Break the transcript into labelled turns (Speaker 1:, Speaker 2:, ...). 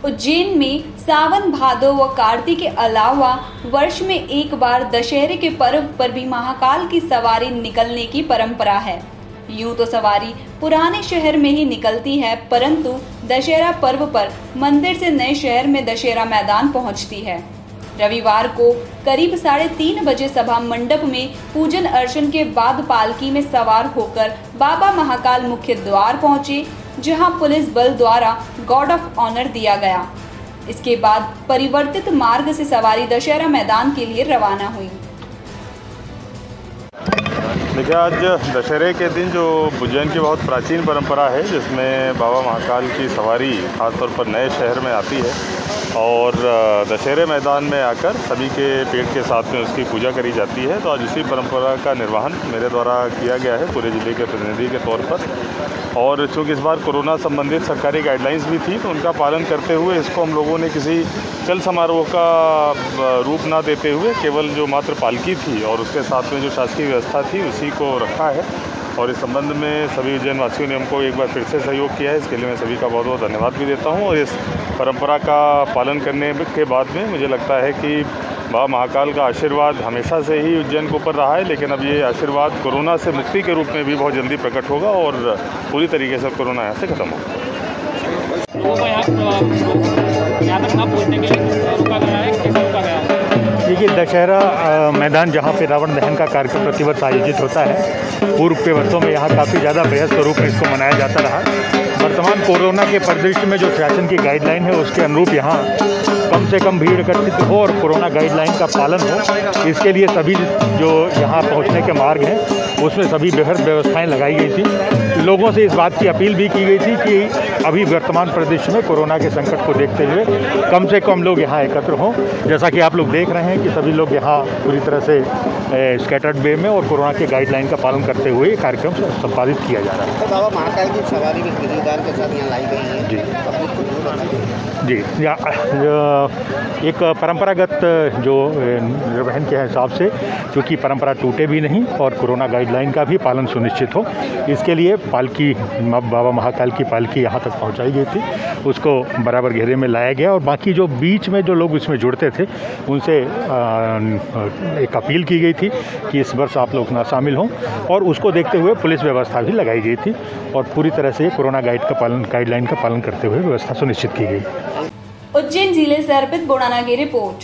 Speaker 1: उज्जैन में सावन भादो व कार्तिक के अलावा वर्ष में एक बार दशहरे के पर्व पर भी महाकाल की सवारी निकलने की परंपरा है। यूं तो सवारी पुराने शहर में ही निकलती है, परंतु दशहरा पर्व पर मंदिर से नए शहर में दशहरा मैदान पहुंचती है। रविवार को करीब 3:30 बजे सभा मंडप में पूजन अर्चन के बाद पालकी में सवार होकर बाबा महाकाल मुख्य द्वार पहुंचे, जहां पुलिस बल द्वारा गार्ड ऑफ ऑनर दिया गया। इसके बाद परिवर्तित मार्ग से सवारी दशहरा मैदान के लिए रवाना हुई।
Speaker 2: देखिए, आज दशहरे के दिन जो उज्जैन की बहुत प्राचीन परंपरा है, जिसमें बाबा महाकाल की सवारी खासतौर पर नए शहर में आती है और दशहरे मैदान में आकर सभी के पेट के साथ में उसकी पूजा करी जाती है। तो आज उसी परंपरा का निर्वहन मेरे द्वारा किया गया है पूरे ज़िले के प्रतिनिधि के तौर पर। और चूँकि इस बार कोरोना संबंधित सरकारी गाइडलाइंस भी थी, तो उनका पालन करते हुए इसको हम लोगों ने किसी चल समारोह का रूप ना देते हुए केवल जो मात्र पालकी थी और उसके साथ में जो शासकीय व्यवस्था थी उसी को रखा है। और इस संबंध में सभी उज्जैन वासियों ने हमको एक बार फिर से सहयोग किया है, इसके लिए मैं सभी का बहुत बहुत धन्यवाद भी देता हूं। और इस परंपरा का पालन करने के बाद में मुझे लगता है कि बाबा महाकाल का आशीर्वाद हमेशा से ही उज्जैन के ऊपर रहा है, लेकिन अब ये आशीर्वाद कोरोना से मुक्ति के रूप में भी बहुत जल्दी प्रकट होगा और पूरी तरीके से कोरोना यहाँ से खत्म होगा।
Speaker 3: देखिए, दशहरा मैदान जहाँ पे रावण दहन का कार्यक्रम प्रतिवर्ष आयोजित होता है, पूर्व के वर्षों में यहाँ काफ़ी ज़्यादा बृहद स्वरूप में इसको मनाया जाता रहा। वर्तमान कोरोना के परिदृश्य में जो शासन की गाइडलाइन है उसके अनुरूप यहाँ कम से कम भीड़ एकत्रित हो और कोरोना गाइडलाइन का पालन हो, इसके लिए सभी जो यहाँ पहुँचने के मार्ग हैं उसमें सभी बेहद व्यवस्थाएं लगाई गई थी। लोगों से इस बात की अपील भी की गई थी कि अभी वर्तमान परिदृश्य में कोरोना के संकट को देखते हुए कम से कम लोग यहाँ एकत्र हों। जैसा कि आप लोग देख रहे हैं कि सभी लोग यहाँ पूरी तरह से स्कैटर्ड वे में और कोरोना के गाइडलाइन का पालन करते हुए कार्यक्रम संपादित किया जा रहा है।
Speaker 4: तो बाबा महाकाल की सवारी भी किरदार के साथ यहाँ लाई गई है
Speaker 3: जी, एक परंपरागत जो निर्वहन के हिसाब से, क्योंकि परंपरा टूटे भी नहीं और कोरोना गाइडलाइन का भी पालन सुनिश्चित हो, इसके लिए पालकी बाबा महाकाल की पालकी यहाँ तक पहुँचाई गई थी, उसको बराबर घेरे में लाया गया और बाकी जो बीच में जो लोग इसमें जुड़ते थे उनसे एक अपील की गई थी कि इस वर्ष आप लोग ना शामिल हों, और उसको देखते हुए पुलिस व्यवस्था भी लगाई गई थी और पूरी तरह से कोरोना गाइडलाइन का पालन करते हुए व्यवस्था सुनिश्चित की गई।
Speaker 1: उज्जैन जिले से अर्पित बोड़ाना की रिपोर्ट।